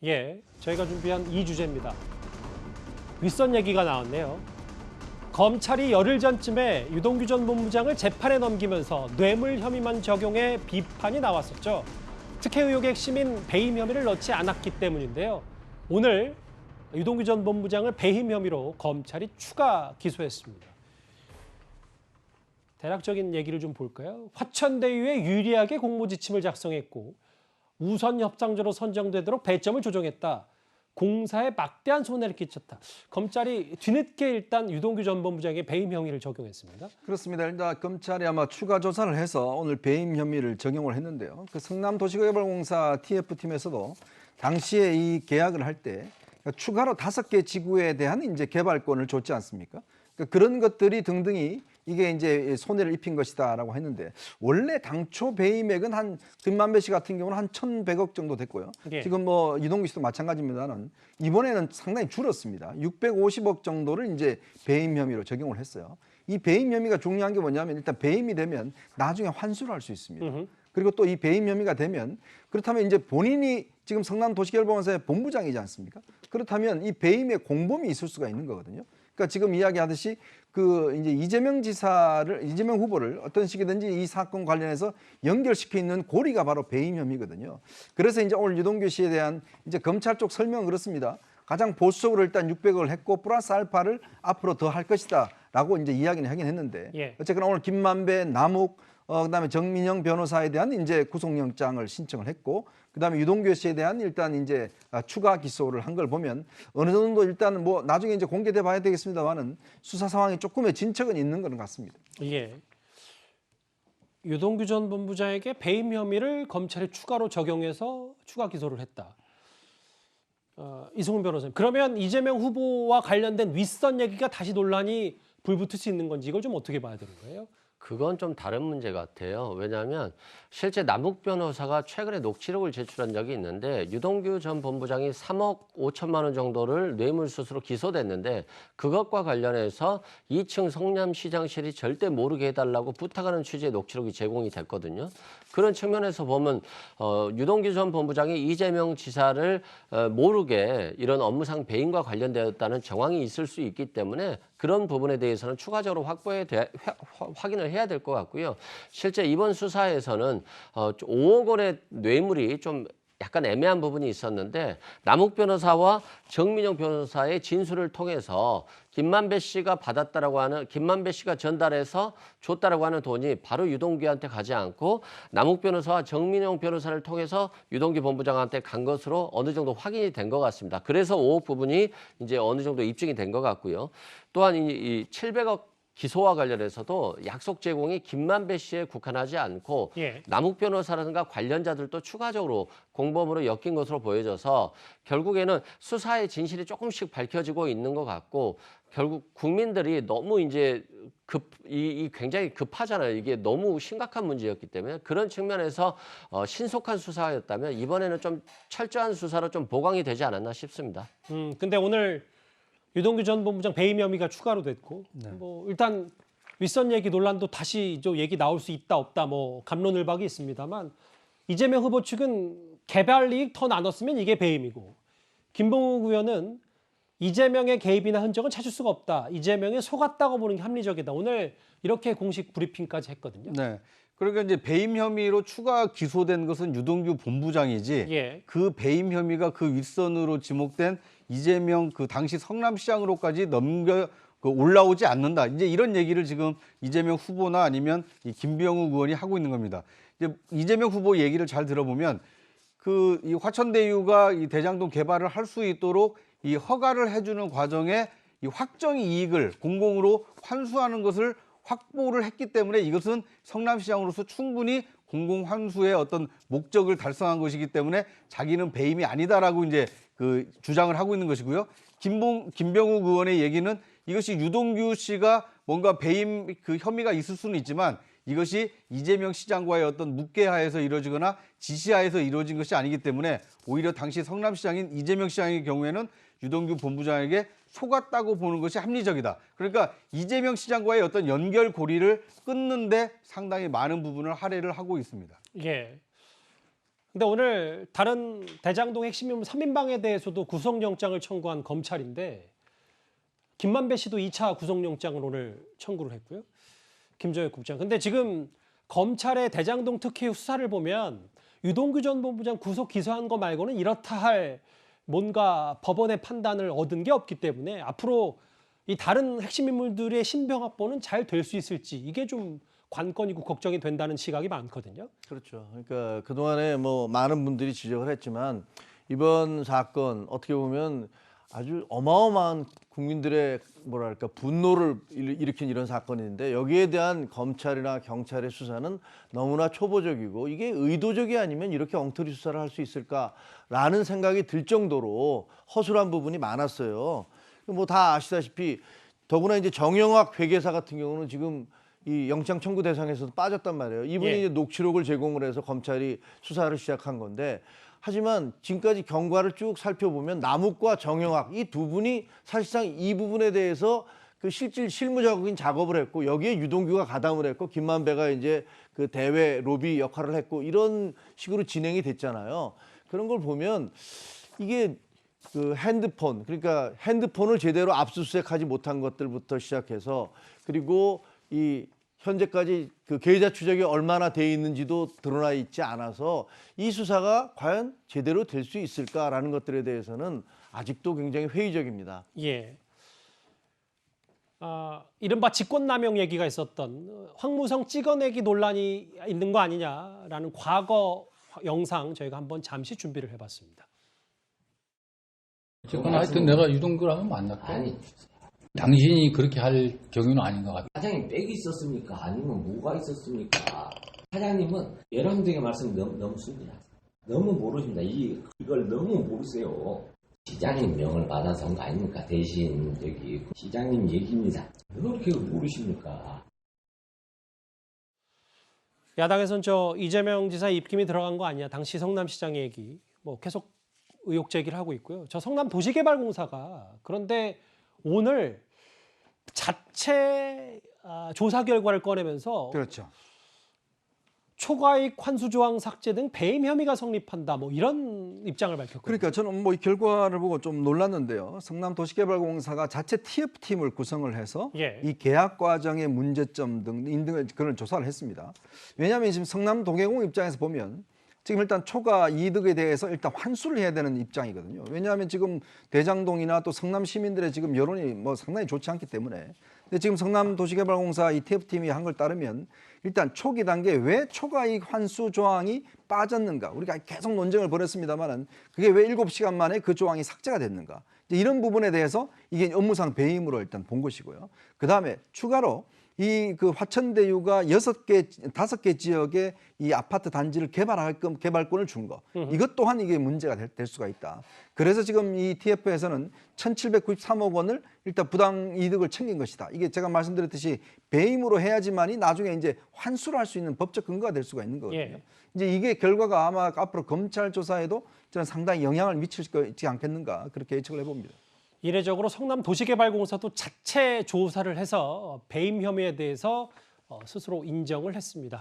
예, 저희가 준비한 이 주제입니다. 윗선 얘기가 나왔네요. 검찰이 열흘 전쯤에 유동규 전 본부장을 재판에 넘기면서 뇌물 혐의만 적용해 비판이 나왔었죠. 특혜 의혹의 핵심인 배임 혐의를 넣지 않았기 때문인데요. 오늘 유동규 전 본부장을 배임 혐의로 검찰이 추가 기소했습니다. 대략적인 얘기를 좀 볼까요? 화천대유에 유리하게 공모지침을 작성했고 우선 협상자로 선정되도록 배점을 조정했다. 공사에 막대한 손해를 끼쳤다. 검찰이 뒤늦게 일단 유동규 전 본부장의 배임 혐의를 적용했습니다. 그렇습니다. 일단 검찰이 아마 추가 조사를 해서 오늘 배임 혐의를 적용을 했는데요. 그 성남도시개발공사 TF팀에서도 당시에 이 계약을 할 때 추가로 5개 지구에 대한 이제 개발권을 줬지 않습니까? 그러니까 그런 것들이 등등이 이게 이제 손해를 입힌 것이다라고 했는데 원래 당초 배임액은 한 김만배 씨 같은 경우는 한 1,100억 정도 됐고요. 예. 지금 뭐 유동규 씨도 마찬가지입니다만 이번에는 상당히 줄었습니다. 650억 정도를 이제 배임 혐의로 적용을 했어요. 이 배임 혐의가 중요한 게 뭐냐면 일단 배임이 되면 나중에 환수를 할 수 있습니다. 그리고 또 이 배임 혐의가 되면 그렇다면 이제 본인이 지금 성남도시개발공사의 본부장이지 않습니까? 그렇다면 이 배임의 공범이 있을 수가 있는 거거든요. 그러니까 지금 이야기하듯이 그 이제 이재명 후보를 어떤 식이든지 이 사건 관련해서 연결시켜 있는 고리가 바로 배임 혐의거든요. 그래서 이제 오늘 유동규 씨에 대한 이제 검찰 쪽 설명은 그렇습니다. 가장 보수적으로 일단 600억을 했고 플러스 알파를 앞으로 더 할 것이다라고 이제 이야기는 하긴 했는데 예. 어쨌거나 오늘 김만배, 남욱 그다음에 정민영 변호사에 대한 이제 구속영장을 신청을 했고 그다음에 유동규 씨에 대한 일단 이제 추가 기소를 한 걸 보면 어느 정도 일단 뭐 나중에 이제 공개돼 봐야 되겠습니다만은 수사 상황이 조금의 진척은 있는 것 같습니다. 예. 유동규 전 본부장에게 배임 혐의를 검찰이 추가로 적용해서 추가 기소를 했다. 이승훈 변호사님, 그러면 이재명 후보와 관련된 윗선 얘기가 다시 논란이 불붙을 수 있는 건지 이걸 좀 어떻게 봐야 되는 거예요? 그건 좀 다른 문제 같아요. 왜냐하면 실제 남욱 변호사가 최근에 녹취록을 제출한 적이 있는데 유동규 전 본부장이 3억 5천만 원 정도를 뇌물수수로 기소됐는데 그것과 관련해서 2층 성남시장실이 절대 모르게 해달라고 부탁하는 취지의 녹취록이 제공이 됐거든요. 그런 측면에서 보면 유동규 전 본부장이 이재명 지사를 모르게 이런 업무상 배임과 관련되었다는 정황이 있을 수 있기 때문에 그런 부분에 대해서는 추가적으로 확인을 해야 될 것 같고요. 실제 이번 수사에서는 5억 원의 뇌물이 좀 약간 애매한 부분이 있었는데 남욱 변호사와 정민영 변호사의 진술을 통해서 김만배 씨가 김만배 씨가 전달해서 줬다라고 하는 돈이 바로 유동규한테 가지 않고 남욱 변호사와 정민영 변호사를 통해서 유동규 본부장한테 간 것으로 어느 정도 확인이 된 것 같습니다. 그래서 5억 부분이 이제 어느 정도 입증이 된 것 같고요. 또한 이 700억 기소와 관련해서도 약속 제공이 김만배 씨에 국한하지 않고 예. 남욱 변호사라든가 관련자들도 추가적으로 공범으로 엮인 것으로 보여져서 결국에는 수사의 진실이 조금씩 밝혀지고 있는 것 같고 결국 국민들이 너무 이제 굉장히 급하잖아요. 이게 너무 심각한 문제였기 때문에 그런 측면에서 신속한 수사였다면 이번에는 좀 철저한 수사로 좀 보강이 되지 않았나 싶습니다. 근데 오늘 유동규 전 본부장 배임 혐의가 추가로 됐고 뭐 일단 윗선 얘기 논란도 다시 좀 얘기 나올 수 있다 없다 뭐 갑론을박이 있습니다만 이재명 후보 측은 개발 이익 더 나눴으면 이게 배임이고 김봉욱 의원은 이재명의 개입이나 흔적은 찾을 수가 없다. 이재명이 속았다고 보는 게 합리적이다. 오늘 이렇게 공식 브리핑까지 했거든요. 네. 그러니까 이제 배임 혐의로 추가 기소된 것은 유동규 본부장이지 예. 그 배임 혐의가 그 윗선으로 지목된 이재명 그 당시 성남시장으로까지 올라오지 않는다. 이제 이런 얘기를 지금 이재명 후보나 아니면 이 김병욱 의원이 하고 있는 겁니다. 이제 이재명 후보 얘기를 잘 들어보면 이 화천대유가 이 대장동 개발을 할 수 있도록 이 허가를 해주는 과정에 이 확정 이익을 공공으로 환수하는 것을 확보를 했기 때문에 이것은 성남시장으로서 충분히 공공 환수의 어떤 목적을 달성한 것이기 때문에 자기는 배임이 아니다라고 이제 그 주장을 하고 있는 것이고요. 김병욱 의원의 얘기는 이것이 유동규 씨가 뭔가 배임 그 혐의가 있을 수는 있지만 이것이 이재명 시장과의 어떤 묵계하에서 이루어지거나 지시하에서 이루어진 것이 아니기 때문에 오히려 당시 성남시장인 이재명 시장의 경우에는 유동규 본부장에게 속았다고 보는 것이 합리적이다. 그러니까 이재명 시장과의 어떤 연결고리를 끊는데 상당히 많은 부분을 할애를 하고 있습니다. 예. 근데 오늘 다른 대장동 핵심 인물 3인방에 대해서도 구속영장을 청구한 검찰인데 김만배 씨도 2차 구속영장을 오늘 청구를 했고요. 김정혁 국장. 근데 지금 검찰의 대장동 특혜 수사를 보면 유동규 전 본부장 구속 기소한 거 말고는 이렇다 할 뭔가 법원의 판단을 얻은 게 없기 때문에 앞으로 이 다른 핵심 인물들의 신병 확보는 잘 될 수 있을지 이게 좀 관건이고 걱정이 된다는 시각이 많거든요. 그렇죠. 그러니까 그동안에 뭐 많은 분들이 지적을 했지만 이번 사건 어떻게 보면 아주 어마어마한 국민들의 뭐랄까 분노를 일으킨 이런 사건인데 여기에 대한 검찰이나 경찰의 수사는 너무나 초보적이고 이게 의도적이 아니면 이렇게 엉터리 수사를 할 수 있을까라는 생각이 들 정도로 허술한 부분이 많았어요. 뭐 다 아시다시피 더구나 이제 정영학 회계사 같은 경우는 지금 이 영장 청구 대상에서도 빠졌단 말이에요. 이분이 예. 이제 녹취록을 제공을 해서 검찰이 수사를 시작한 건데 하지만 지금까지 경과를 쭉 살펴보면 남욱과 정영학 이 두 분이 사실상 이 부분에 대해서 그 실무적인 작업을 했고 여기에 유동규가 가담을 했고 김만배가 이제 그 대외 로비 역할을 했고 이런 식으로 진행이 됐잖아요. 그런 걸 보면 이게 그 핸드폰 그러니까 핸드폰을 제대로 압수수색하지 못한 것들부터 시작해서 그리고 이 현재까지 그 계좌 추적이 얼마나 돼 있는지도 드러나 있지 않아서 이 수사가 과연 제대로 될 수 있을까라는 것들에 대해서는 아직도 굉장히 회의적입니다. 예. 이른바 직권남용 얘기가 있었던 황무성 찍어내기 논란이 있는 거 아니냐라는 과거 영상 저희가 한번 잠시 준비를 해봤습니다. 어쨌거나 하여튼 내가 유동규라면 만났고 아니 당신이 그렇게 할 경우는 아닌 것 같아. 사장님 백이 있었습니까? 아니면 뭐가 있었습니까? 사장님은 여러분들의 말씀 너무 씁니다. 너무 모르십니다. 이걸 너무 모르세요. 시장님 명을 받아서 한 거 아닙니까? 대신 여기 시장님 얘기입니다. 왜 그렇게 모르십니까? 야당에서는 저 이재명 지사 입김이 들어간 거 아니냐. 당시 성남시장 얘기 뭐 계속 의혹 제기를 하고 있고요. 저 성남도시개발공사가 그런데 오늘 자체 조사 결과를 꺼내면서 그렇죠. 초과이익 환수 조항 삭제 등 배임 혐의가 성립한다. 뭐 이런 입장을 밝혔거든요. 그러니까 저는 뭐 이 결과를 보고 좀 놀랐는데요. 성남도시개발공사가 자체 TF팀을 구성을 해서 예. 이 계약 과정의 문제점 등을 그런 조사를 했습니다. 왜냐하면 지금 성남도계공 입장에서 보면 지금 일단 초과 이득에 대해서 일단 환수를 해야 되는 입장이거든요. 왜냐하면 지금 대장동이나 또 성남 시민들의 지금 여론이 뭐 상당히 좋지 않기 때문에. 근데 지금 성남도시개발공사 TF팀이 한 걸 따르면 일단 초기 단계에 왜 초과이익 환수 조항이 빠졌는가. 우리가 계속 논쟁을 벌였습니다만은 그게 왜 7시간 만에 그 조항이 삭제가 됐는가. 이제 이런 부분에 대해서 이게 업무상 배임으로 일단 본 것이고요. 그다음에 추가로 이 그 화천대유가 5개 지역에 이 아파트 단지를 개발할끔 개발권을 준 거. 이것 또한 이게 문제가 될 수가 있다. 그래서 지금 이 TF에서는 1,793억 원을 일단 부당 이득을 챙긴 것이다. 이게 제가 말씀드렸듯이 배임으로 해야지만이 나중에 이제 환수를 할 수 있는 법적 근거가 될 수가 있는 거거든요. 예. 이제 이게 결과가 아마 앞으로 검찰 조사에도 저는 상당히 영향을 미치지 않겠는가 그렇게 예측을 해봅니다. 이례적으로 성남도시개발공사도 자체 조사를 해서 배임 혐의에 대해서 스스로 인정을 했습니다.